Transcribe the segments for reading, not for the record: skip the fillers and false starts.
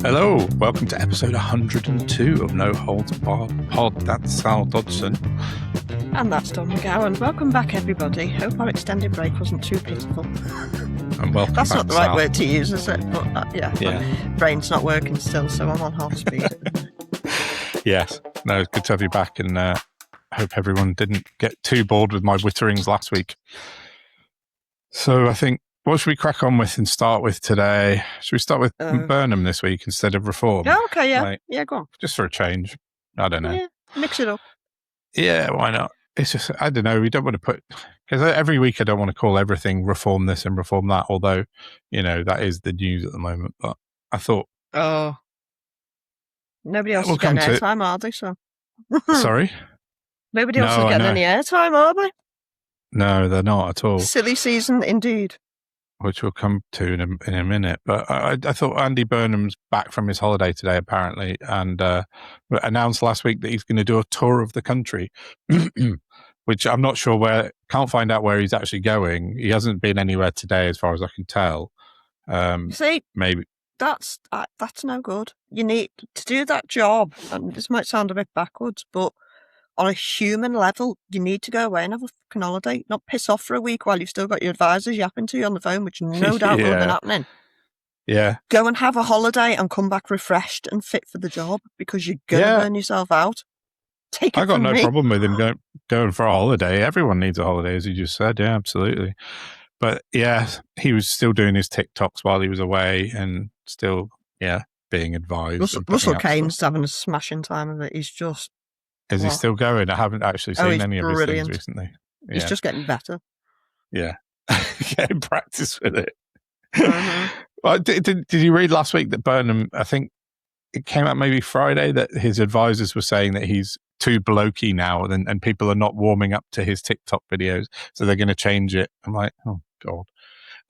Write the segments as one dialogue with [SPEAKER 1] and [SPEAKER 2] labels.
[SPEAKER 1] Hello, welcome to episode 102 of No Holds Barred Pod. That's Sal Dodson.
[SPEAKER 2] And that's Don McGowan. Welcome back, everybody. Hope our extended break wasn't too pitiful.
[SPEAKER 1] And welcome
[SPEAKER 2] That's
[SPEAKER 1] back,
[SPEAKER 2] not the right
[SPEAKER 1] Sal.
[SPEAKER 2] word to use, is it? But
[SPEAKER 1] Yeah.
[SPEAKER 2] My brain's not working still, so I'm on half speed.
[SPEAKER 1] Yes. No, it's good to have you back, and hope everyone didn't get too bored with my witterings last week. So I think, what should we crack on with and start with today? Should we start with Burnham this week instead of Reform?
[SPEAKER 2] Oh, okay, yeah.
[SPEAKER 1] Like,
[SPEAKER 2] yeah, go on.
[SPEAKER 1] just for a change. I don't know.
[SPEAKER 2] Yeah, mix it up.
[SPEAKER 1] Yeah, why not? It's just, I don't know, we don't want to put, because every week I don't want to call everything Reform this and Reform that, although, you know, that is the news at the moment. But I thought...
[SPEAKER 2] Oh. Nobody else is getting airtime, are they? So.
[SPEAKER 1] Sorry?
[SPEAKER 2] Nobody else is getting any airtime, are they?
[SPEAKER 1] No, they're not at all.
[SPEAKER 2] Silly season, indeed.
[SPEAKER 1] Which we'll come to in a minute. But I thought Andy Burnham's back from his holiday today, apparently, and announced last week that he's going to do a tour of the country, which I'm not sure can't find out where he's actually going. He hasn't been anywhere today, as far as I can tell.
[SPEAKER 2] See,
[SPEAKER 1] maybe
[SPEAKER 2] that's no good. You need to do that job, and this might sound a bit backwards, but on a human level, you need to go away and have a fucking holiday, not piss off for a week while you've still got your advisors yapping to you on the phone, which no doubt will have been happening.
[SPEAKER 1] Yeah.
[SPEAKER 2] Go and have a holiday and come back refreshed and fit for the job, because you're going to burn yourself out. Take it
[SPEAKER 1] I got
[SPEAKER 2] from
[SPEAKER 1] no
[SPEAKER 2] me.
[SPEAKER 1] problem with him going for a holiday. Everyone needs a holiday, as you just said. Yeah, absolutely. But yeah, he was still doing his TikToks while he was away and still, being advised.
[SPEAKER 2] Russell Kane's having a smashing time of it. He's just...
[SPEAKER 1] Is he still going? I haven't actually seen any of his things recently. Yeah.
[SPEAKER 2] He's just getting better.
[SPEAKER 1] Yeah. Getting practice with it.
[SPEAKER 2] Mm-hmm.
[SPEAKER 1] Well, did you read last week that Burnham, I think it came out maybe Friday, that his advisors were saying that he's too blokey now and people are not warming up to his TikTok videos, so they're going to change it. I'm like, oh, God.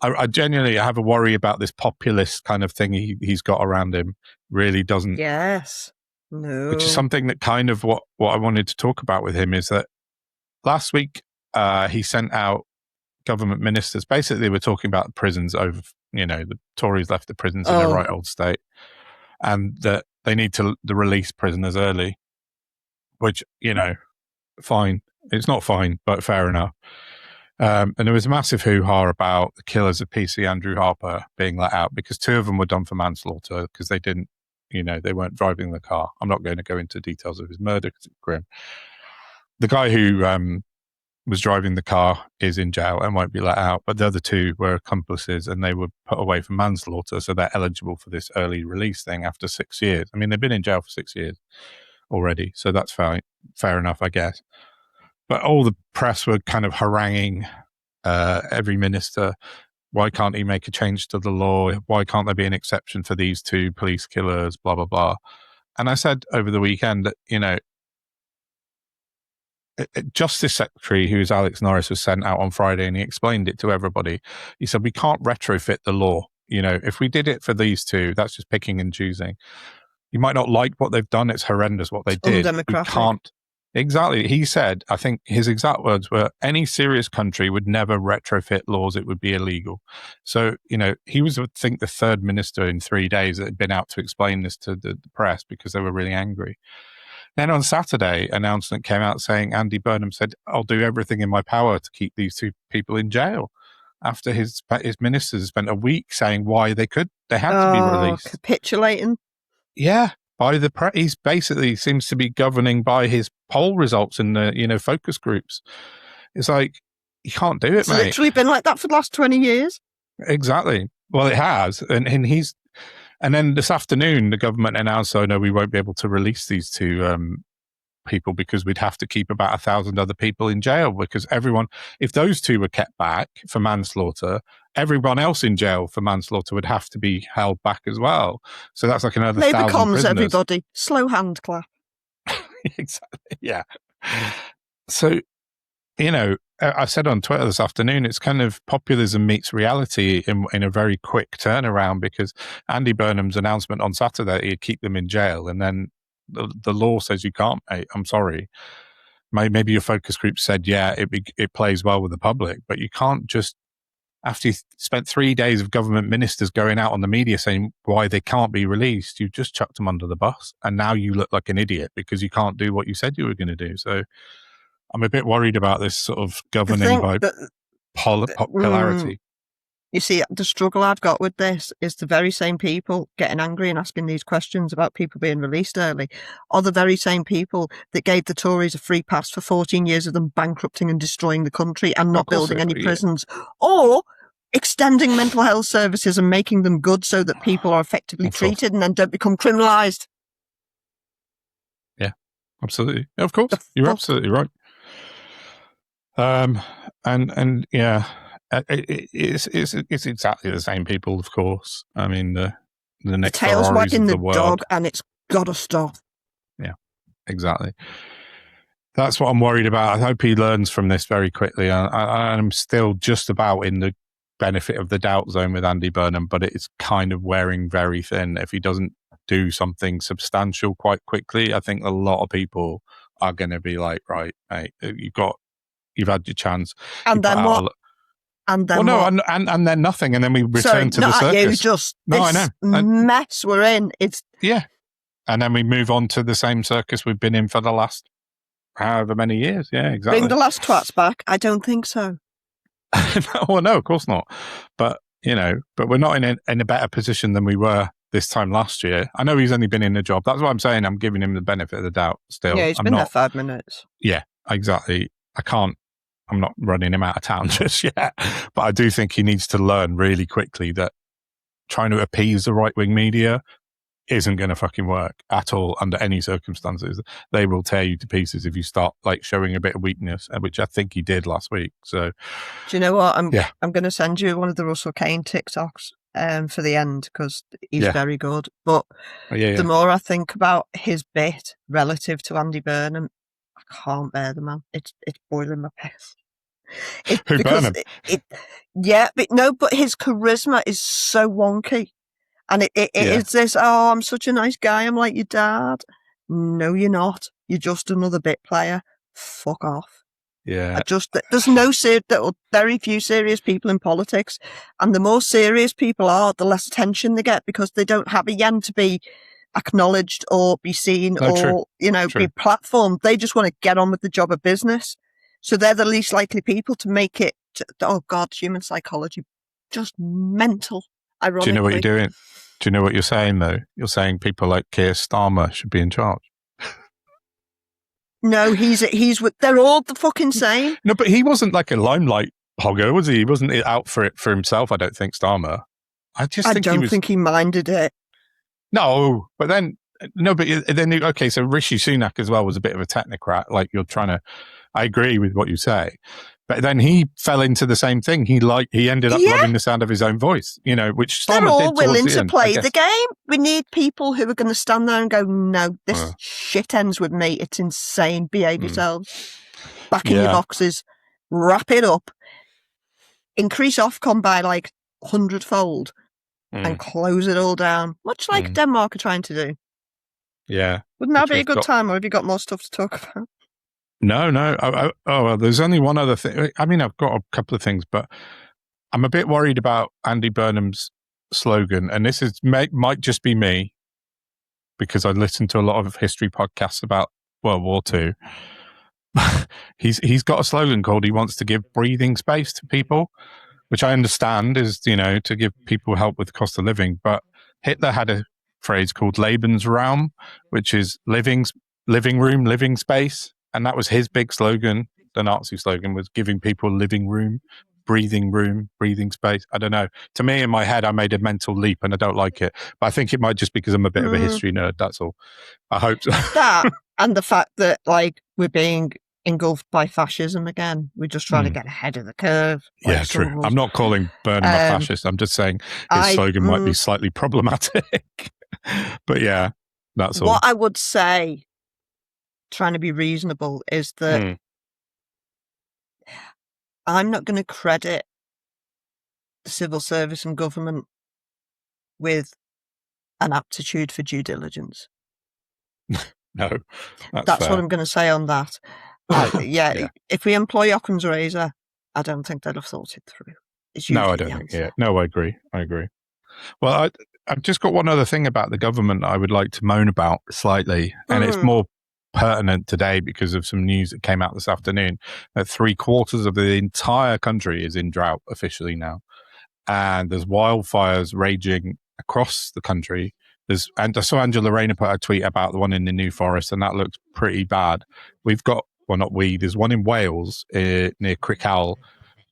[SPEAKER 1] I genuinely have a worry about this populist kind of thing he's got around him. Really doesn't...
[SPEAKER 2] Yes. No.
[SPEAKER 1] Which is something that kind of what I wanted to talk about with him is that last week he sent out government ministers. Basically, they were talking about the prisons over, the Tories left the prisons in a right old state, and that they need to release prisoners early, which, fine. It's not fine, but fair enough. And there was a massive hoo-ha about the killers of PC Andrew Harper being let out, because two of them were done for manslaughter because they didn't, they weren't driving the car. I'm not going to go into details of his murder because it's grim. The guy who was driving the car is in jail and won't be let out, but the other two were accomplices and they were put away for manslaughter, so they're eligible for this early release thing after 6 years. I mean, they've been in jail for 6 years already, so that's fine. Fair enough, I guess. But all the press were kind of haranguing every minister. Why can't he make a change to the law? Why can't there be an exception for these two police killers? Blah, blah, blah. And I said over the weekend that, Justice Secretary, who's Alex Norris, was sent out on Friday and he explained it to everybody. He said, we can't retrofit the law. If we did it for these two, that's just picking and choosing. You might not like what they've done. It's horrendous what they did.
[SPEAKER 2] Undemocratic.
[SPEAKER 1] We can't. Exactly. He said, I think his exact words were, any serious country would never retrofit laws. It would be illegal. So, he was, I think, the third minister in 3 days that had been out to explain this to the press because they were really angry. Then on Saturday, an announcement came out saying Andy Burnham said, I'll do everything in my power to keep these two people in jail, after his ministers spent a week saying why they had to be released.
[SPEAKER 2] Capitulating.
[SPEAKER 1] Yeah. By the press, he's basically seems to be governing by his poll results in the focus groups. It's like, you can't do it, mate.
[SPEAKER 2] It's literally been like that for the last 20 years.
[SPEAKER 1] Exactly. Well, it has, and then this afternoon the government announced, oh no, we won't be able to release these two people because we'd have to keep about 1,000 other people in jail, because if those two were kept back for manslaughter, everyone else in jail for manslaughter would have to be held back as well. So that's like another 1,000
[SPEAKER 2] Labour comms,
[SPEAKER 1] prisoners.
[SPEAKER 2] everybody. Slow hand clap.
[SPEAKER 1] Exactly. Yeah. So, I said on Twitter this afternoon, it's kind of populism meets reality in a very quick turnaround, because Andy Burnham's announcement on Saturday, he'd keep them in jail, and then the law says you can't, mate. I'm sorry. Maybe your focus group said, it plays well with the public, but you can't just after you spent 3 days of government ministers going out on the media saying why they can't be released, you just chucked them under the bus. And now you look like an idiot because you can't do what you said you were going to do. So I'm a bit worried about this sort of governing by popularity.
[SPEAKER 2] You see, the struggle I've got with this is the very same people getting angry and asking these questions about people being released early are the very same people that gave the Tories a free pass for 14 years of them bankrupting and destroying the country and not building any prisons, or extending mental health services and making them good so that people are effectively treated and then don't become criminalised.
[SPEAKER 1] Yeah, absolutely. Of course, you're absolutely right. And yeah. It's exactly the same people, of course. I mean, the next
[SPEAKER 2] tail's
[SPEAKER 1] Ferraris
[SPEAKER 2] wagging
[SPEAKER 1] of
[SPEAKER 2] the
[SPEAKER 1] the world.
[SPEAKER 2] dog, and it's got to stop.
[SPEAKER 1] Yeah, exactly. That's what I'm worried about. I hope he learns from this very quickly. I'm still just about in the benefit of the doubt zone with Andy Burnham, but it's kind of wearing very thin. If he doesn't do something substantial quite quickly, I think a lot of people are going to be like, right, mate, you've had your chance.
[SPEAKER 2] And then what? And then
[SPEAKER 1] and then nothing, and then we return to the circus. I know.
[SPEAKER 2] Mess we're in. It's
[SPEAKER 1] and then we move on to the same circus we've been in for the last however many years. Yeah, exactly.
[SPEAKER 2] Bring the last twats back? I don't think so.
[SPEAKER 1] Well, no, of course not. But but we're not in a better position than we were this time last year. I know he's only been in the job. That's what I'm saying. I'm giving him the benefit of the doubt. Still,
[SPEAKER 2] yeah, he's been there 5 minutes.
[SPEAKER 1] Yeah, exactly. I'm not running him out of town just yet, but I do think he needs to learn really quickly that trying to appease the right-wing media isn't going to fucking work at all under any circumstances. They will tear you to pieces if you start showing a bit of weakness, which I think he did last week. So,
[SPEAKER 2] do you know what? I'm going to send you one of the Russell Kane TikToks for the end because he's very good. But the more I think about his bit relative to Andy Burnham, I can't bear the man. It's boiling my piss.
[SPEAKER 1] Who, Burnham?
[SPEAKER 2] But his charisma is so wonky. And it's this, I'm such a nice guy, I'm like your dad. No, you're not. You're just another bit player. Fuck off.
[SPEAKER 1] Yeah.
[SPEAKER 2] There's very few serious people in politics. And the more serious people are, the less attention they get because they don't have a yen to be acknowledged or be seen or, be platformed. They just want to get on with the job of business. So they're the least likely people to make it. Oh God, human psychology, just mental. Ironically.
[SPEAKER 1] Do you know what you're doing? Do you know what you're saying though? You're saying people like Keir Starmer should be in charge.
[SPEAKER 2] No, they're all the fucking same.
[SPEAKER 1] No, but he wasn't like a limelight hogger, was he? He wasn't out for himself. I don't think Starmer. I don't
[SPEAKER 2] think he minded it.
[SPEAKER 1] No, but then okay. So Rishi Sunak as well was a bit of a technocrat. Like I agree with what you say, but then he fell into the same thing. He ended up loving the sound of his own voice, which Starmer
[SPEAKER 2] they're all
[SPEAKER 1] did
[SPEAKER 2] willing to
[SPEAKER 1] end,
[SPEAKER 2] play the game. We need people who are going to stand there and go, no, this shit ends with me. It's insane. Behave yourselves. Back in your boxes. Wrap it up. Increase Ofcom by 100-fold and close it all down. Much like Denmark are trying to do.
[SPEAKER 1] Yeah.
[SPEAKER 2] Wouldn't that be a good time, or have you got more stuff to talk about?
[SPEAKER 1] No. Well, there's only one other thing. I mean, I've got a couple of things, but I'm a bit worried about Andy Burnham's slogan. And this might just be me because I listened to a lot of history podcasts about World War II. He's got a slogan called he wants to give breathing space to people, which I understand is, to give people help with the cost of living. But Hitler had a phrase called Lebensraum, which is living room, living space. And that was his big slogan. The Nazi slogan was giving people living room, breathing space. I don't know. To me, in my head, I made a mental leap and I don't like it. But I think it might just because I'm a bit of a history nerd. That's all. I hope so.
[SPEAKER 2] That and the fact that we're being engulfed by fascism again. We're just trying to get ahead of the curve.
[SPEAKER 1] Yeah, true. I'm not calling Burnham a fascist. I'm just saying his slogan might be slightly problematic. But yeah, that's all.
[SPEAKER 2] What I would say, trying to be reasonable, is that I'm not going to credit the civil service and government with an aptitude for due diligence.
[SPEAKER 1] No,
[SPEAKER 2] that's what I'm going to say on that. If we employ Occam's razor, I don't think they'd have thought it through. Is usually
[SPEAKER 1] No, I don't
[SPEAKER 2] the
[SPEAKER 1] think.
[SPEAKER 2] answer.
[SPEAKER 1] Yeah, no, I agree. Well, I've just got one other thing about the government I would like to moan about slightly, and it's more pertinent today because of some news that came out this afternoon that 3/4 of the entire country is in drought officially now, and there's wildfires raging across the country. And I saw Angela Rayner put a tweet about the one in the New Forest, and that looked pretty bad. We've got, well, not we, there's one in Wales near Crickhowell,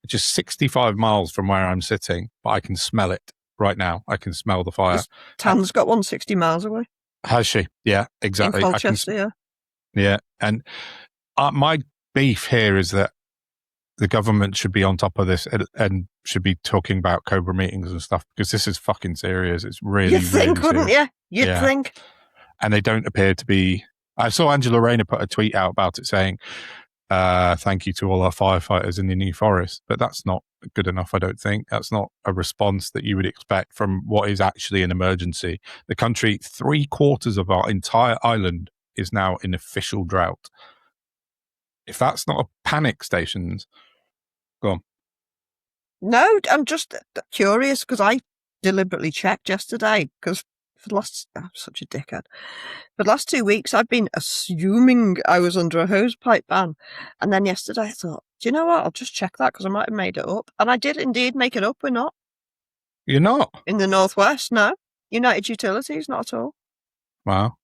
[SPEAKER 1] just 65 miles from where I'm sitting, but I can smell it right now. I can smell the fire.
[SPEAKER 2] Tan's got 160 miles away.
[SPEAKER 1] Has she? Yeah, exactly.
[SPEAKER 2] In Colchester, yeah.
[SPEAKER 1] Yeah, and my beef here is that the government should be on top of this and should be talking about Cobra meetings and stuff, because this is fucking serious. It's really,
[SPEAKER 2] You'd think,
[SPEAKER 1] really
[SPEAKER 2] wouldn't
[SPEAKER 1] serious.
[SPEAKER 2] you? You'd think.
[SPEAKER 1] And they don't appear to be. I saw Angela Rayner put a tweet out about it saying, thank you to all our firefighters in the New Forest. But that's not good enough, I don't think. That's not a response that you would expect from what is actually an emergency. The country, 3/4 of our entire island is now in official drought. If that's not a panic stations, go on.
[SPEAKER 2] No, I'm just curious because I deliberately checked yesterday because for the last, I'm such a dickhead. For the last 2 weeks, I've been assuming I was under a hosepipe ban. And then yesterday I thought, do you know what? I'll just check that because I might have made it up. And I did indeed make it up. We're not.
[SPEAKER 1] You're not?
[SPEAKER 2] In the Northwest, no. United Utilities, not at all.
[SPEAKER 1] Wow.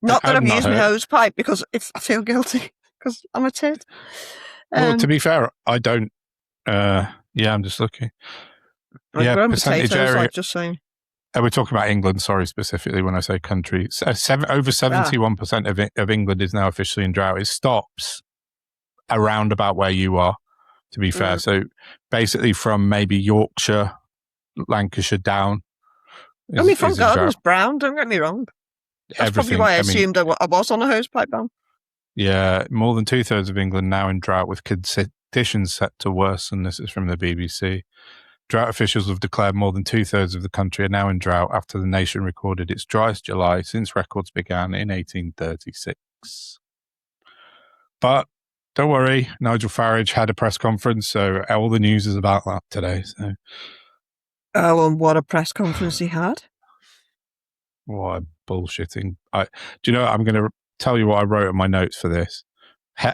[SPEAKER 2] Not that I've used my hosepipe because I feel guilty because I'm a tit.
[SPEAKER 1] Well, to be fair, I don't. Yeah, I'm just looking.
[SPEAKER 2] Yeah, percentage area. Like just saying.
[SPEAKER 1] We're talking about England, sorry, specifically when I say country. Over 71% of England is now officially in drought. It stops around about where you are, to be fair. So basically from maybe Yorkshire, Lancashire down.
[SPEAKER 2] I mean, front garden's brown, don't get me wrong. That's probably why I assumed I was on a hosepipe ban.
[SPEAKER 1] Yeah, more than 2/3 of England now in drought with conditions set to worsen. This is from the BBC. Drought officials have declared more than 2/3 of the country are now in drought after the nation recorded its driest July since records began in 1836. But don't worry, Nigel Farage had a press conference, so all the news is about that today. So.
[SPEAKER 2] Oh, and what a press conference he had.
[SPEAKER 1] What a bullshitting. Do you know what? I'm going to tell you what I wrote in my notes for this.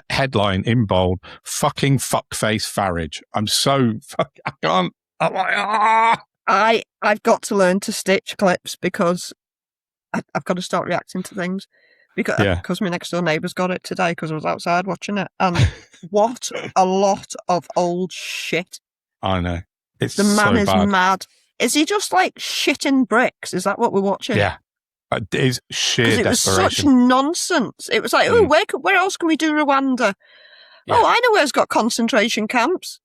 [SPEAKER 1] Headline in bold, fucking fuckface Farage. I'm so I can't. I'm like,
[SPEAKER 2] I've got to learn to stitch clips because I've got to start reacting to things because my next door neighbour's got it today because I was outside watching it, and what a lot of old shit.
[SPEAKER 1] I know. It's
[SPEAKER 2] the man
[SPEAKER 1] so
[SPEAKER 2] is
[SPEAKER 1] bad.
[SPEAKER 2] Mad. Is he just like shitting bricks? Is that what we're watching?
[SPEAKER 1] Yeah. It is sheer desperation.
[SPEAKER 2] It was such nonsense. It was like, where else can we do Rwanda? Yeah. Oh, I know where's got concentration camps.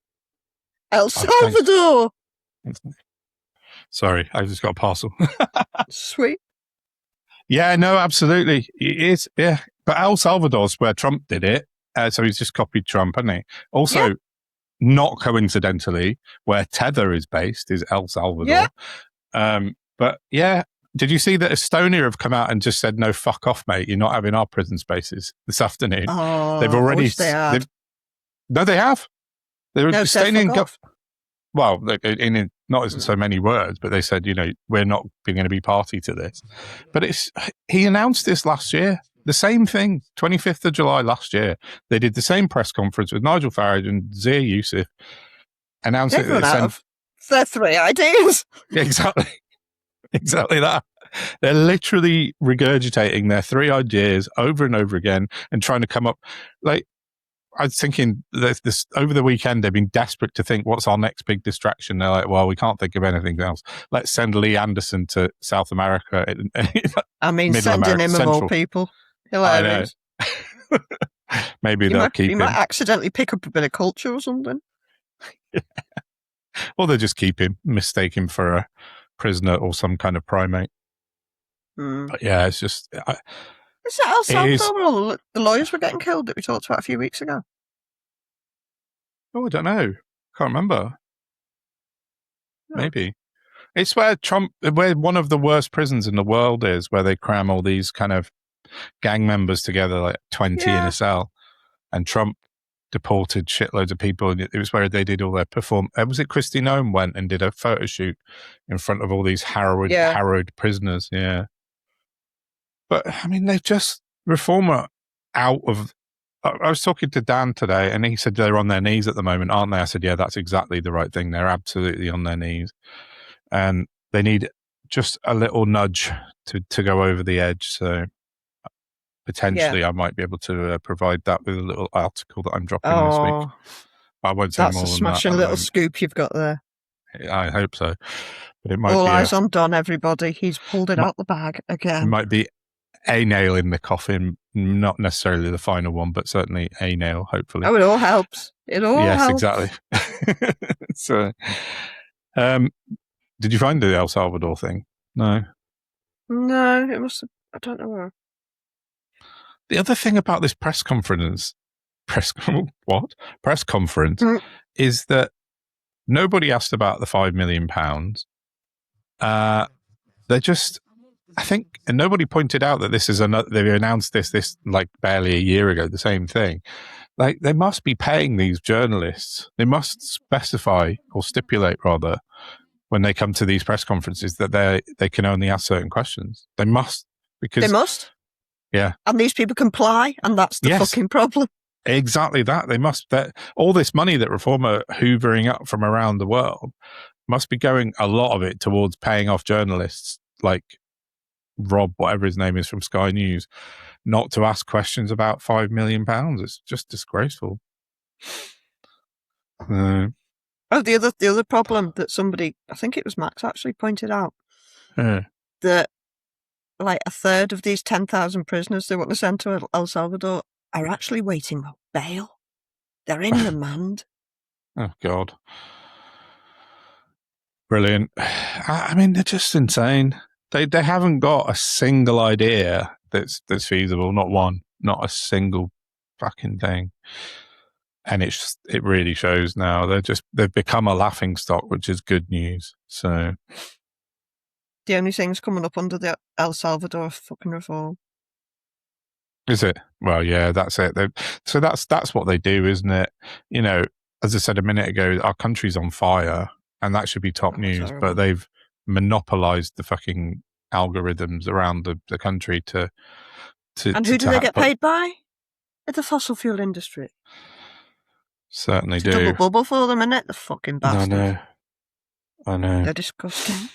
[SPEAKER 2] El Salvador.
[SPEAKER 1] Sorry, I just got a parcel.
[SPEAKER 2] Sweet.
[SPEAKER 1] Yeah, no, absolutely. It is, yeah. But El Salvador's where Trump did it. So he's just copied Trump, hasn't he? Also, not coincidentally, where Tether is based is El Salvador. Yeah. But yeah, did you see that Estonia have come out and just said, no, fuck off, mate. You're not having our prison spaces this afternoon.
[SPEAKER 2] Oh,
[SPEAKER 1] they've already.
[SPEAKER 2] I wish they had.
[SPEAKER 1] No, they have. They're Estonian. Well, in not in so many words, but they said, we're not going to be party to this. But he announced this last year. The same thing, 25th of July last year. They did the same press conference with Nigel Farage and Zia Youssef announcing that
[SPEAKER 2] their three ideas.
[SPEAKER 1] Exactly. Exactly that. They're literally regurgitating their three ideas over and over again and trying to come up. Like, I was thinking this over the weekend, they've been desperate to think, what's our next big distraction? They're like, well, we can't think of anything else. Let's send Lee Anderson to South America.
[SPEAKER 2] I mean, sending him of all people. Hilarious.
[SPEAKER 1] I know. Maybe they'll keep him.
[SPEAKER 2] You might accidentally pick up a bit of culture or something.
[SPEAKER 1] Or they'll just keep him, mistake him for a prisoner or some kind of primate. But yeah, it's just...
[SPEAKER 2] Is that El Salvador where all the lawyers were getting killed that we talked about a few weeks ago?
[SPEAKER 1] Oh, I don't know. Can't remember. No. Maybe. It's where one of the worst prisons in the world is, where they cram all these kind of gang members together, like 20 in a cell. And Trump deported shitloads of people. And it was where they did all their was it Kristi Noem went and did a photo shoot in front of all these harrowed prisoners. Yeah. But I mean, they've just reformer out of. I was talking to Dan today, and he said they're on their knees at the moment, aren't they? I said, yeah, that's exactly the right thing. They're absolutely on their knees, and they need just a little nudge to go over the edge. So potentially, I might be able to provide that with a little article that I'm dropping this week. I won't say more than that.
[SPEAKER 2] That's a smashing little scoop you've got there.
[SPEAKER 1] I hope so. But it might
[SPEAKER 2] all
[SPEAKER 1] be
[SPEAKER 2] eyes on Don, everybody. He's pulled it out the bag again.
[SPEAKER 1] It might be a nail in the coffin, not necessarily the final one, but certainly a nail, hopefully.
[SPEAKER 2] Oh, it all helps. It all helps.
[SPEAKER 1] Yes, exactly. So, did you find the El Salvador thing? No,
[SPEAKER 2] it must have, I don't know where.
[SPEAKER 1] The other thing about this press conference is that nobody asked about the £5 million. They're just, I think, and nobody pointed out that this is another. They announced this like barely a year ago. The same thing. Like, they must be paying these journalists. They must specify or stipulate rather when they come to these press conferences that they can only ask certain questions. They must, because
[SPEAKER 2] they must.
[SPEAKER 1] Yeah,
[SPEAKER 2] and these people comply, and that's the fucking problem.
[SPEAKER 1] Exactly that. They must. All this money that Reform are hoovering up from around the world must be going, a lot of it, towards paying off journalists like Rob, whatever his name is, from Sky News, not to ask questions about £5 million. It's just disgraceful.
[SPEAKER 2] The other problem that somebody, I think it was Max, actually pointed out, that like a third of these 10,000 prisoners they want to send to El Salvador are actually waiting for bail. They're in remand.
[SPEAKER 1] Oh, God. Brilliant. I mean, they're just insane. They haven't got a single idea that's feasible. Not one. Not a single fucking thing. And it really shows now. They've become a laughingstock, which is good news. So
[SPEAKER 2] the only things coming up under the El Salvador fucking reform.
[SPEAKER 1] Is it? Well, yeah, that's it. So that's what they do, isn't it? You know, as I said a minute ago, our country's on fire, and that should be top news. Terrible. But they've monopolized the fucking algorithms around the country to.
[SPEAKER 2] And who do they get paid by? The fossil fuel industry.
[SPEAKER 1] Certainly do.
[SPEAKER 2] Double bubble for them, isn't it? The fucking bastards.
[SPEAKER 1] I know.
[SPEAKER 2] They're disgusting.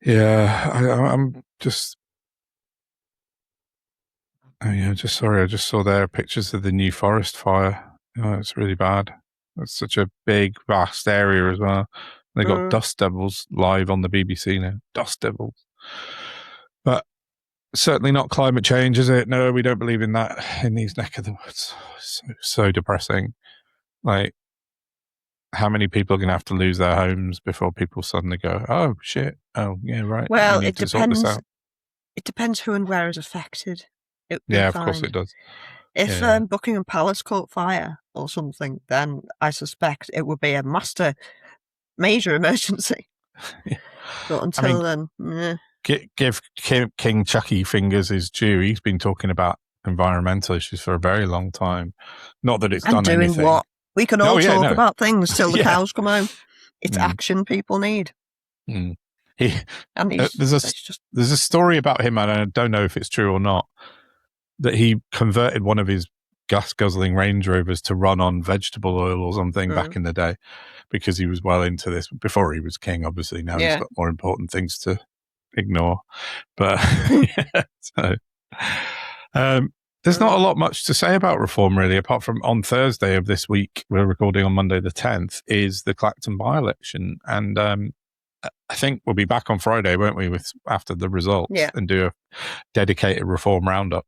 [SPEAKER 1] Yeah, I'm just. Oh yeah, sorry. I just saw there pictures of the New Forest fire. Oh, it's really bad. It's such a big, vast area as well. They got dust devils live on the BBC now. Dust devils. But certainly not climate change, is it? No, we don't believe in that in these neck of the woods. So depressing. Like, how many people are going to have to lose their homes before people suddenly go, oh shit, oh yeah, right.
[SPEAKER 2] Well, it depends. It depends who and where is affected.
[SPEAKER 1] Of course it does.
[SPEAKER 2] If Buckingham Palace caught fire or something, then I suspect it would be a major emergency. But until then,
[SPEAKER 1] give King Chucky fingers his due. He's been talking about environmental issues for a very long time. Not that it's done
[SPEAKER 2] doing
[SPEAKER 1] anything.
[SPEAKER 2] What? We can all talk about things till the cows come home. It's action people need.
[SPEAKER 1] Mm. There's a story about him, and I don't know if it's true or not, that he converted one of his gas-guzzling Range Rovers to run on vegetable oil or something back in the day, because he was well into this before he was king. Obviously, now he's got more important things to ignore. But there's not a lot much to say about reform, really, apart from on Thursday of this week, we're recording on Monday the 10th, is the Clacton by-election. And I think we'll be back on Friday, won't we, after the results, and do a dedicated reform roundup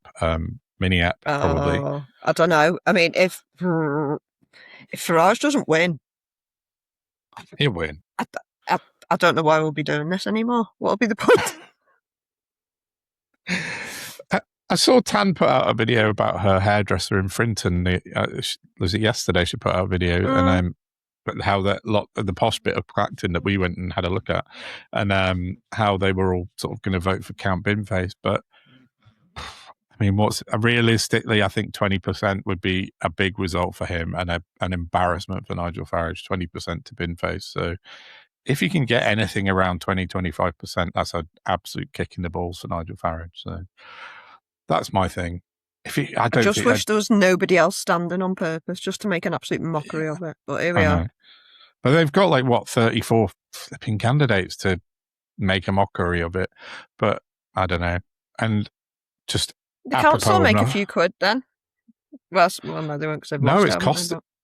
[SPEAKER 1] mini-app, probably.
[SPEAKER 2] I don't know. I mean, if Farage doesn't win,
[SPEAKER 1] he'll win.
[SPEAKER 2] I don't know why we'll be doing this anymore. What'll be the point?
[SPEAKER 1] I saw Tan put out a video about her hairdresser in Frinton. Was it yesterday? She put out a video, and but how the posh bit of Clacton that we went and had a look at, and how they were all sort of going to vote for Count Binface. But I mean, what's realistically, I think 20% would be a big result for him and an embarrassment for Nigel Farage, 20% to bin face. So if you can get anything around 20-25%, that's an absolute kick in the balls for Nigel Farage. So that's my thing.
[SPEAKER 2] I just wish there was nobody else standing on purpose just to make an absolute mockery of it. But here we are.
[SPEAKER 1] But they've got 34 flipping candidates to make a mockery of it. But I don't know. And just
[SPEAKER 2] they can't still make a few quid then. Well, no, they won't because they've lost.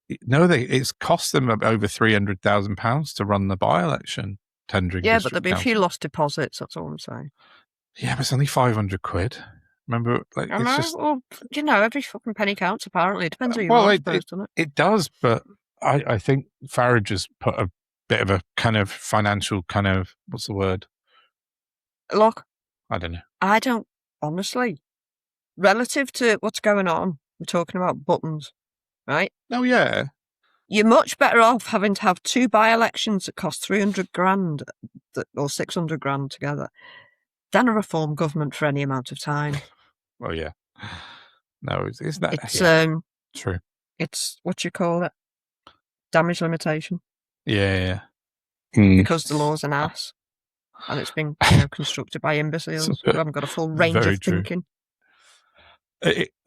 [SPEAKER 1] It's cost them over £300,000 to run the by-election tendering.
[SPEAKER 2] Yeah, but there'll be a few lost deposits. That's all I'm saying.
[SPEAKER 1] Yeah, but it's only 500 quid. Remember,
[SPEAKER 2] well, every fucking penny counts. Apparently, it depends who you are, doesn't it?
[SPEAKER 1] It does, but I think Farage has put a bit of a kind of financial what's the word?
[SPEAKER 2] Look,
[SPEAKER 1] I don't know.
[SPEAKER 2] I don't honestly. Relative to what's going on, we're talking about buttons, right?
[SPEAKER 1] Oh yeah.
[SPEAKER 2] You're much better off having to have two by-elections that cost 300 grand or 600 grand together than a reform government for any amount of time.
[SPEAKER 1] Well, yeah. No, it's that.
[SPEAKER 2] It's
[SPEAKER 1] true.
[SPEAKER 2] It's what you call it, damage limitation.
[SPEAKER 1] Yeah.
[SPEAKER 2] Because the law's an ass, and it's been constructed by imbeciles who haven't got a full range of thinking.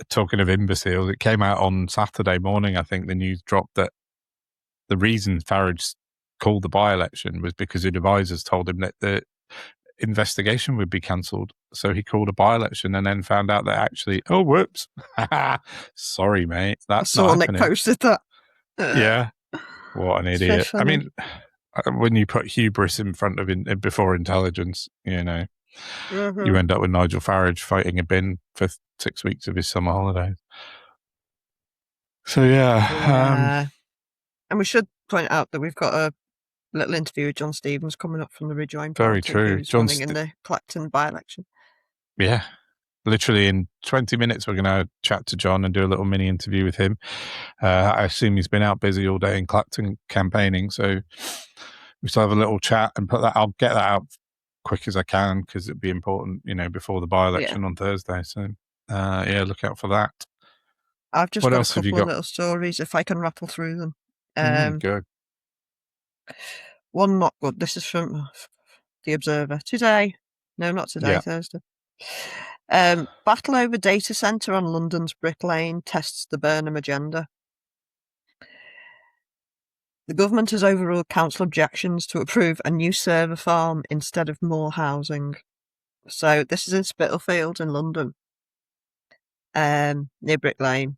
[SPEAKER 1] Talking of imbeciles, it came out on Saturday morning. I think the news dropped that the reason Farage called the by-election was because his advisors told him that the investigation would be cancelled. So he called a by-election and then found out that actually, oh, whoops. Sorry, mate. That's not happening.
[SPEAKER 2] Nick posted that.
[SPEAKER 1] Yeah. What an idiot. I mean, when you put hubris in front of before intelligence, you end up with Nigel Farage fighting a bin for 6 weeks of his summer holidays. So, yeah.
[SPEAKER 2] And we should point out that we've got a little interview with John Stevens coming up from the Rejoin
[SPEAKER 1] Party. Very true.
[SPEAKER 2] Who's running in the Clacton by-election.
[SPEAKER 1] Yeah. Literally in 20 minutes, we're going to chat to John and do a little mini interview with him. I assume he's been out busy all day in Clacton campaigning. So we still have a little chat and put that. I'll get that out quick as I can because it'd be important, before the by-election on Thursday. So, look out for that.
[SPEAKER 2] I've just got a couple of little stories if I can rattle through them.
[SPEAKER 1] Good.
[SPEAKER 2] One not good. This is from The Observer today. No, not today. Thursday. Battle over data centre on London's Brick Lane tests the Burnham agenda. The government has overruled council objections to approve a new server farm instead of more housing. So this is in Spitalfields in London, near Brick Lane.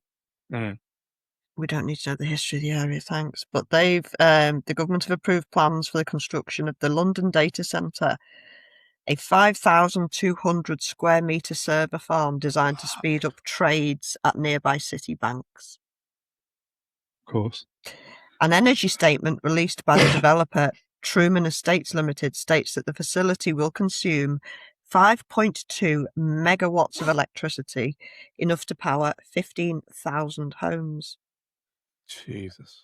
[SPEAKER 2] We don't need to know the history of the area, thanks. But the government have approved plans for the construction of the London Data Centre, a 5,200 square metre server farm designed to speed up trades at nearby city banks.
[SPEAKER 1] Of course.
[SPEAKER 2] An energy statement released by the developer, Truman Estates Limited, states that the facility will consume 5.2 megawatts of electricity, enough to power 15,000 homes.
[SPEAKER 1] Jesus.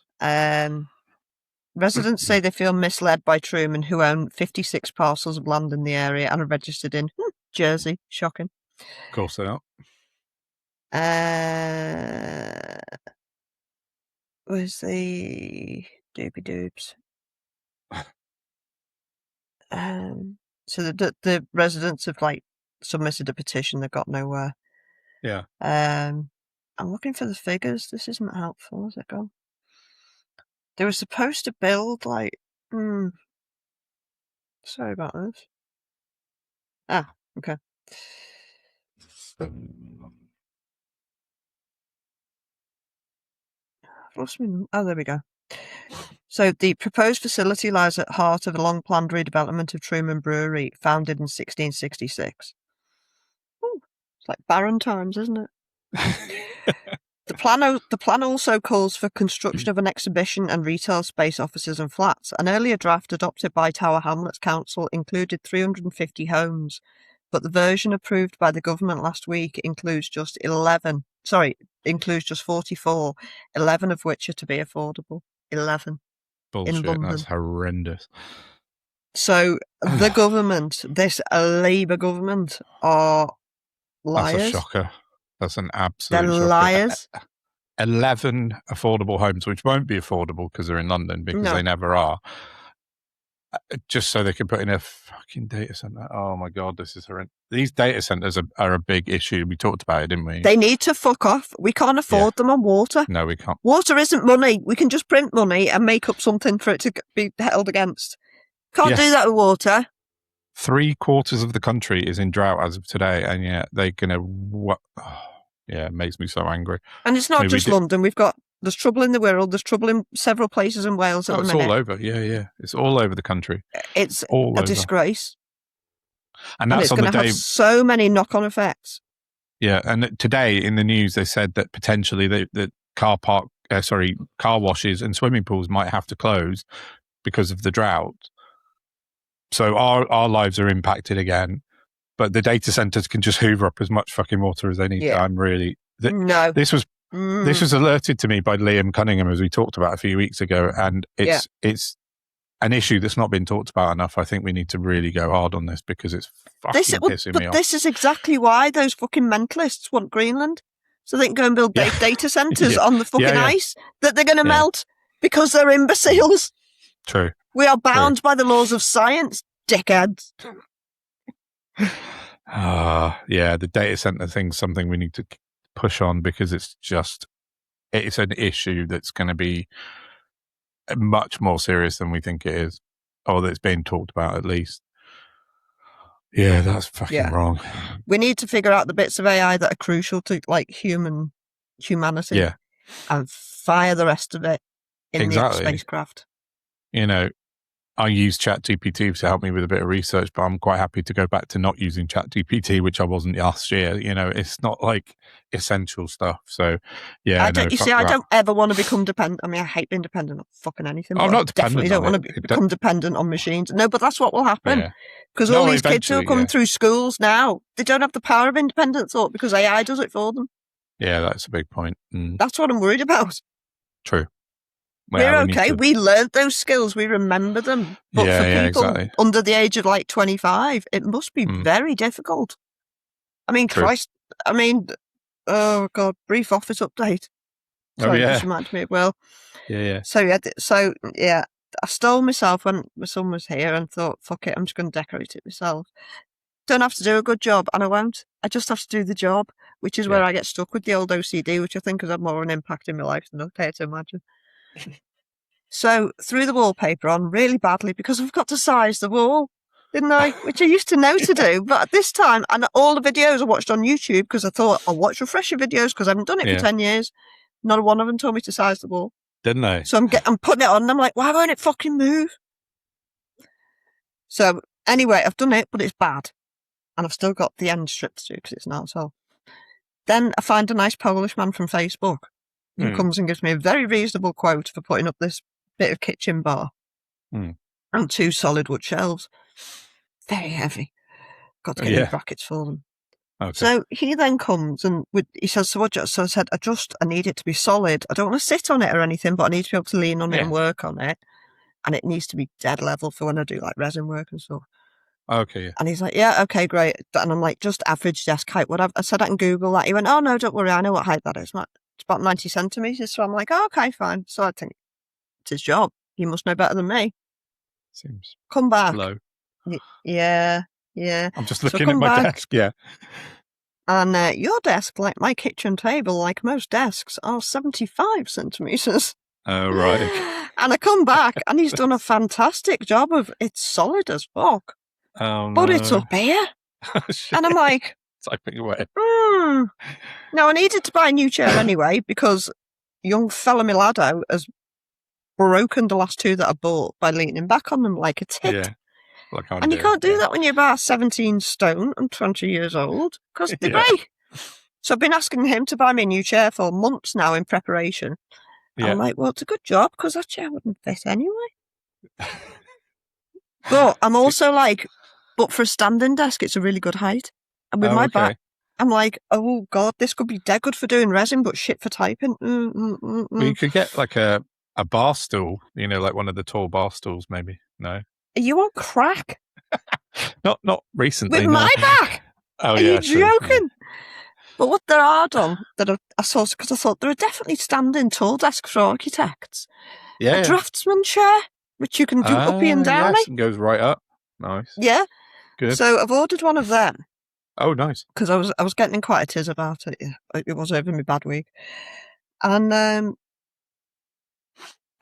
[SPEAKER 2] Residents say they feel misled by Truman, who own 56 parcels of land in the area and are registered in Jersey. Shocking.
[SPEAKER 1] Of course they are.
[SPEAKER 2] Where's the doobie doobs? So the residents have submitted a petition. They've got nowhere.
[SPEAKER 1] Yeah.
[SPEAKER 2] I'm looking for the figures. This isn't helpful. Is it gone? They were supposed to build sorry about this. Okay. Oh, there we go. So the proposed facility lies at heart of a long-planned redevelopment of Truman Brewery, founded in 1666. Ooh, it's like barren times, isn't it? The plan also calls for construction of an exhibition and retail space, offices and flats. An earlier draft adopted by Tower Hamlets Council included 350 homes, but the version approved by the government last week includes just 44, 11 of which are to be affordable. 11.
[SPEAKER 1] Bullshit,
[SPEAKER 2] in London.
[SPEAKER 1] That's horrendous.
[SPEAKER 2] So the government, this Labour government, are liars.
[SPEAKER 1] That's a shocker. That's an absolute
[SPEAKER 2] They're
[SPEAKER 1] shocker.
[SPEAKER 2] liars.
[SPEAKER 1] 11 affordable homes, which won't be affordable because they're in London, because
[SPEAKER 2] No.
[SPEAKER 1] they never are. Just so they can put in a fucking data center. Oh my God, this is horrendous. These data centers are a big issue. We talked about it, didn't we?
[SPEAKER 2] They need to fuck off. We can't afford them on water.
[SPEAKER 1] No, we can't.
[SPEAKER 2] Water isn't money. We can just print money and make up something for it to be held against. Can't do that with water.
[SPEAKER 1] 3/4 of the country is in drought as of today, and yet they're gonna. It makes me so angry.
[SPEAKER 2] And it's not just London. There's trouble in the world. There's trouble in several places in Wales at the minute.
[SPEAKER 1] It's all over. Yeah. It's all over the country.
[SPEAKER 2] It's a disgrace.
[SPEAKER 1] And that's
[SPEAKER 2] it's going to have so many knock-on effects.
[SPEAKER 1] Yeah, and today in the news they said that potentially the car washes and swimming pools might have to close because of the drought. So our lives are impacted again, but the data centers can just hoover up as much fucking water as they need.
[SPEAKER 2] Yeah.
[SPEAKER 1] No. This was alerted to me by Liam Cunningham, as we talked about a few weeks ago, and it's an issue that's not been talked about enough. I think we need to really go hard on this because it's fucking pissing me off.
[SPEAKER 2] This is exactly why those fucking mentalists want Greenland, so they can go and build data centers on the fucking ice that they're going to melt because they're imbeciles.
[SPEAKER 1] True.
[SPEAKER 2] We are bound by the laws of science, dickheads.
[SPEAKER 1] The data center thing's something we need to push on because it's an issue that's going to be much more serious than we think it is, or that's being talked about at least. Yeah, that's fucking wrong.
[SPEAKER 2] We need to figure out the bits of AI that are crucial to humanity, and fire the rest of it in the spacecraft. I use ChatGPT to help me with a bit of research, but I'm quite happy to go back to not using ChatGPT, which I wasn't last year. It's not like essential stuff. So, I don't ever want to become dependent. I mean, I hate being dependent on fucking anything.
[SPEAKER 1] I'm not dependent.
[SPEAKER 2] Definitely don't want to become dependent on machines. No, but that's what will happen. Because all these kids who are coming through schools now, they don't have the power of independent thought because AI does it for them. Yeah,
[SPEAKER 1] that's a big point.
[SPEAKER 2] That's what I'm worried about.
[SPEAKER 1] True.
[SPEAKER 2] We're okay. We learned those skills. We remember them. But for people under the age of 25, it must be very difficult. I mean, Christ. I mean, oh God, brief office update. Sorry, this reminds me. Well, So I stole myself when my son was here and thought, fuck it, I'm just going to decorate it myself. Don't have to do a good job, and I won't. I just have to do the job, which is where I get stuck with the old OCD, which I think has had more of an impact in my life than I care to imagine. So threw the wallpaper on really badly because I forgot to size the wall, didn't I? Which I used to know to do, but at this time, and all the videos I watched on YouTube because I thought I'll watch refresher videos because I haven't done it for 10 years. Not one of them told me to size the wall.
[SPEAKER 1] Didn't they?
[SPEAKER 2] So I'm putting it on and I'm like, why won't it fucking move? So anyway, I've done it, but it's bad. And I've still got the end stripped to do because it's an arsehole. Then I find a nice Polish man from Facebook who comes and gives me a very reasonable quote for putting up this bit of kitchen bar and 2 solid wood shelves. Very heavy. Got to get new brackets for them. Okay. So he then comes and he says, so I said, I need it to be solid. I don't want to sit on it or anything, but I need to be able to lean on it and work on it. And it needs to be dead level for when I do resin work and stuff.
[SPEAKER 1] Okay. Yeah.
[SPEAKER 2] And he's like, yeah, okay, great. And I'm like, just average desk height. I said, I can Google that. He went, oh, no, don't worry. I know what height that is. It's about 90 centimetres. So I'm like, oh, okay, fine. So I think it's his job. He must know better than me.
[SPEAKER 1] Seems
[SPEAKER 2] come back.
[SPEAKER 1] Low.
[SPEAKER 2] Yeah.
[SPEAKER 1] I'm just looking at my desk. Yeah.
[SPEAKER 2] And your desk, like my kitchen table, like most desks, are 75 centimetres.
[SPEAKER 1] Oh, right.
[SPEAKER 2] And I come back and he's done a fantastic job of it's solid as fuck.
[SPEAKER 1] Oh, no.
[SPEAKER 2] But it's up here.
[SPEAKER 1] Oh, shit.
[SPEAKER 2] And I'm like,
[SPEAKER 1] typing away.
[SPEAKER 2] No, I needed to buy a new chair anyway because young fella Milado has broken the last 2 that I bought by leaning back on them like a tit.
[SPEAKER 1] Yeah. Well,
[SPEAKER 2] and you can't do that when you're about 17 stone and 20 years old because they break. So I've been asking him to buy me a new chair for months now in preparation. And I'm like, well, it's a good job because that chair wouldn't fit anyway. But I'm also like, but for a standing desk, it's a really good height. And with my back, I'm like, oh God, this could be dead good for doing resin, but shit for typing.
[SPEAKER 1] Well, you could get like a bar stool, like one of the tall bar stools, maybe. No.
[SPEAKER 2] Are you on crack?
[SPEAKER 1] Not recently.
[SPEAKER 2] With my back?
[SPEAKER 1] Oh,
[SPEAKER 2] Are you joking? But what there are done that I saw, because I thought there are definitely standing tall desks for architects.
[SPEAKER 1] Yeah.
[SPEAKER 2] A draftsman chair, which you can do uppy and downy.
[SPEAKER 1] Yes, and goes right up. Nice.
[SPEAKER 2] Yeah.
[SPEAKER 1] Good.
[SPEAKER 2] So I've ordered one of them.
[SPEAKER 1] Oh, nice.
[SPEAKER 2] Because I was getting in quite a tiz about it. Yeah. It was over my bad week. And I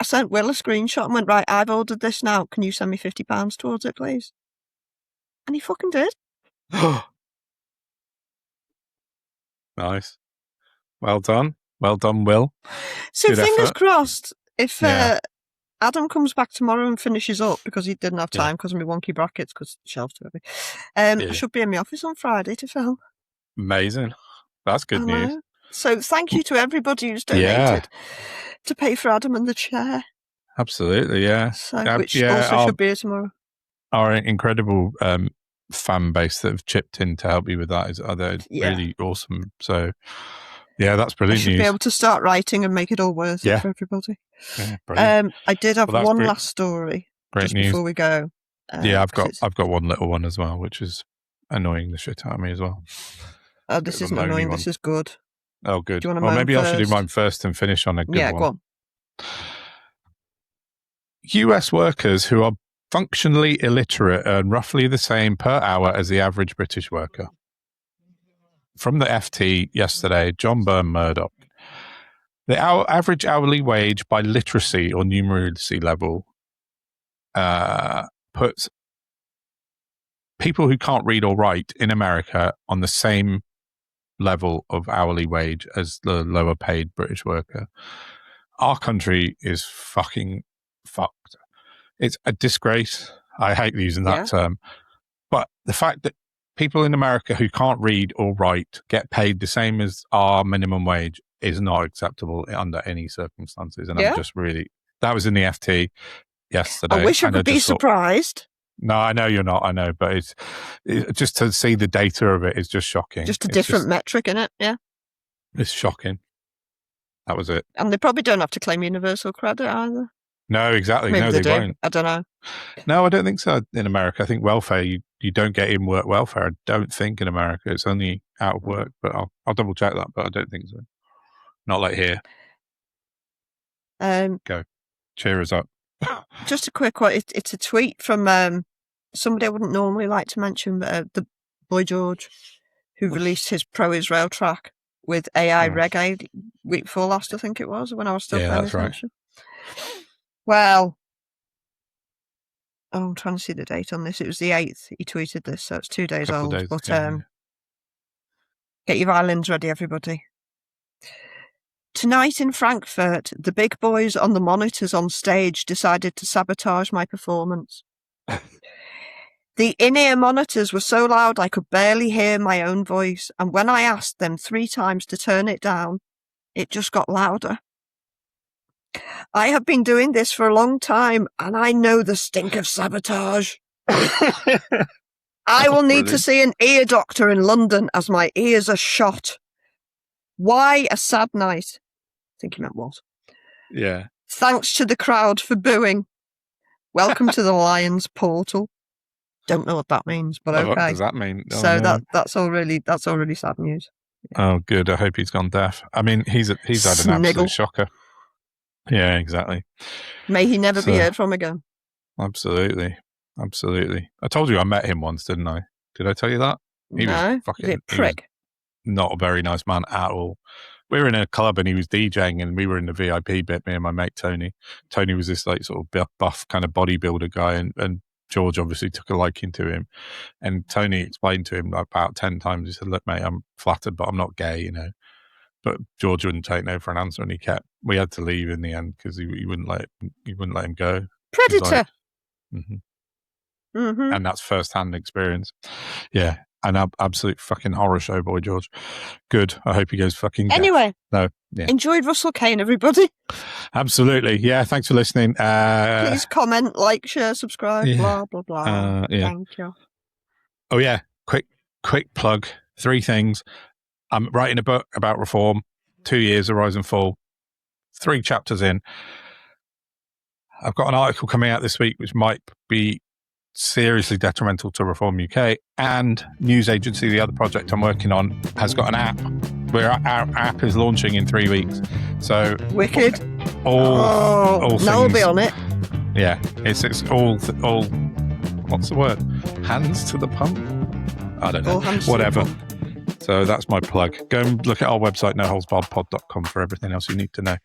[SPEAKER 2] sent Will a screenshot and went, right, I've ordered this now. Can you send me £50 towards it, please? And he fucking did.
[SPEAKER 1] Nice. Well done. Well done, Will.
[SPEAKER 2] So
[SPEAKER 1] Good
[SPEAKER 2] fingers
[SPEAKER 1] effort.
[SPEAKER 2] crossed, if Adam comes back tomorrow and finishes up, because he didn't have time because of my wonky brackets, because the shelves too heavy, I should be in my office on Friday to film.
[SPEAKER 1] Amazing. That's good news.
[SPEAKER 2] So thank you to everybody who's donated to pay for Adam and the chair.
[SPEAKER 1] Absolutely, yeah.
[SPEAKER 2] So, which also should be here tomorrow.
[SPEAKER 1] Our incredible fan base that have chipped in to help you with that is really awesome. So, yeah, that's brilliant
[SPEAKER 2] news. I should be able to start writing and make it all worth it for everybody.
[SPEAKER 1] Yeah, brilliant.
[SPEAKER 2] I did have one last story before we go.
[SPEAKER 1] I've got one little one as well, which is annoying the shit out of me as well.
[SPEAKER 2] Oh, this isn't annoying. This is good.
[SPEAKER 1] Oh, good.
[SPEAKER 2] Do you want
[SPEAKER 1] to maybe I should do mine first and finish on a good one.
[SPEAKER 2] Yeah, go on.
[SPEAKER 1] US workers who are functionally illiterate earn roughly the same per hour as the average British worker. From the FT yesterday, John Byrne Murdoch. The average hourly wage by literacy or numeracy level puts people who can't read or write in America on the same level of hourly wage as the lower paid British worker. Our country is fucking fucked. It's a disgrace. I hate using that term. But the fact that people in America who can't read or write get paid the same as our minimum wage is not acceptable under any circumstances. And I'm just really, that was in the FT yesterday.
[SPEAKER 2] I wish I could be surprised.
[SPEAKER 1] No, I know you're not. I know, but it's just to see the data of it is just shocking.
[SPEAKER 2] Just a different metric in it, yeah.
[SPEAKER 1] It's shocking. That was it.
[SPEAKER 2] And they probably don't have to claim universal credit either.
[SPEAKER 1] No, exactly. Maybe they won't.
[SPEAKER 2] I don't know.
[SPEAKER 1] No, I don't think so. In America, I think welfare, you don't get in work welfare. I don't think in America. It's only out of work, but I'll double check that, but I don't think so. Not like here. Go. Cheer us up.
[SPEAKER 2] Just a quick one. It's a tweet from somebody I wouldn't normally like to mention, the Boy George, who released his pro-Israel track with AI reggae week before last, I think it was, when I was still paying attention. Right. Well, I'm trying to see the date on this. It was the 8th. He tweeted this, so it's 2 days old. But get your violins ready, everybody. Tonight in Frankfurt, the big boys on the monitors on stage decided to sabotage my performance. The in-ear monitors were so loud I could barely hear my own voice, and when I asked them 3 times to turn it down, it just got louder. I have been doing this for a long time, and I know the stink of sabotage. I will need to see an ear doctor in London as my ears are shot. Why a sad night? I think he meant what?
[SPEAKER 1] Yeah.
[SPEAKER 2] Thanks to the crowd for booing. Welcome to the Lions portal. Don't know what that means, but okay.
[SPEAKER 1] What does that mean? Oh,
[SPEAKER 2] so no. that's all really sad news.
[SPEAKER 1] Yeah. Oh, good. I hope he's gone deaf. I mean, he's had an absolute shocker. Yeah, exactly.
[SPEAKER 2] May he never be heard from again.
[SPEAKER 1] Absolutely. I told you I met him once, didn't I? Did I tell you that?
[SPEAKER 2] He was a prick.
[SPEAKER 1] Not a very nice man at all. We were in a club and he was DJing and we were in the VIP bit, me and my mate Tony. Tony was this like sort of buff kind of bodybuilder guy and George obviously took a liking to him. And Tony explained to him like about 10 times, he said, look mate, I'm flattered, but I'm not gay, you know. But George wouldn't take no for an answer and we had to leave in the end because he wouldn't let him go.
[SPEAKER 2] Predator.
[SPEAKER 1] Like, And that's first-hand experience. Yeah. An absolute fucking horror show, Boy George. Good. I hope he goes fucking
[SPEAKER 2] Anyway.
[SPEAKER 1] No. Yeah.
[SPEAKER 2] Enjoyed Russell Kane, everybody.
[SPEAKER 1] Absolutely. Yeah. Thanks for listening.
[SPEAKER 2] Please comment, like, share, subscribe, blah, blah, blah. Thank you.
[SPEAKER 1] Oh, yeah. Quick plug. 3 things. I'm writing a book about reform. 2 years of Rise and Fall. 3 chapters in. I've got an article coming out this week, which might be seriously detrimental to Reform UK. And News Agency, the other project I'm working on, has got an app where our app is launching in 3 weeks. So
[SPEAKER 2] wicked.
[SPEAKER 1] All things.
[SPEAKER 2] Now I'll be on it.
[SPEAKER 1] Yeah, it's all. What's the word? Hands to the pump. I don't know. Whatever. So that's my plug. Go and look at our website, noholesbarredpod.com, for everything else you need to know.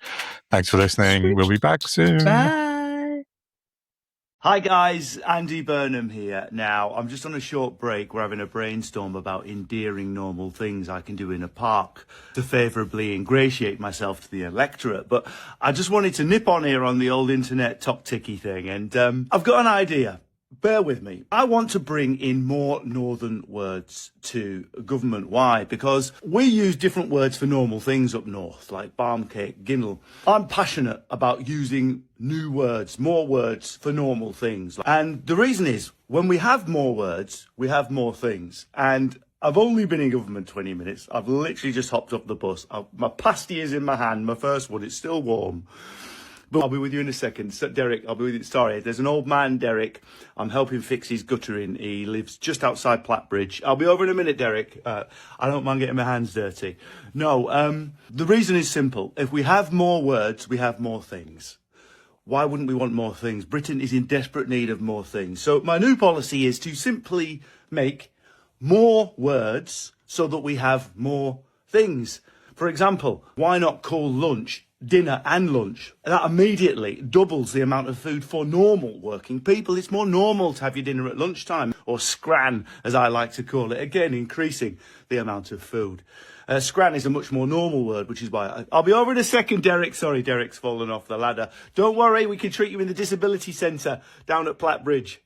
[SPEAKER 1] Thanks for listening. We'll be back soon.
[SPEAKER 2] Bye.
[SPEAKER 3] Hi guys, Andy Burnham here. Now, I'm just on a short break. We're having a brainstorm about endearing normal things I can do in a park to favourably ingratiate myself to the electorate. But I just wanted to nip on here on the old internet top-ticky thing, and I've got an idea. Bear with me. I want to bring in more northern words to government. Why? Because we use different words for normal things up north, like barm cake, ginnel. I'm passionate about using new words, more words for normal things. And the reason is, when we have more words, we have more things. And I've only been in government 20 minutes. I've literally just hopped off the bus. My pasty is in my hand, my first one. It's still warm. But I'll be with you in a second. So, Derek, I'll be with you. Sorry, there's an old man, Derek. I'm helping fix his guttering. He lives just outside Plattbridge. I'll be over in a minute, Derek. I don't mind getting my hands dirty. No, the reason is simple. If we have more words, we have more things. Why wouldn't we want more things? Britain is in desperate need of more things. So my new policy is to simply make more words so that we have more things. For example, why not call lunch dinner and lunch? That immediately doubles the amount of food for normal working people. It's more normal to have your dinner at lunchtime, or scran, as I like to call it. Again, increasing the amount of food. Scran is a much more normal word, which is why I'll be over in a second, Derek. Sorry, Derek's fallen off the ladder. Don't worry, we can treat you in the disability centre down at Plattbridge.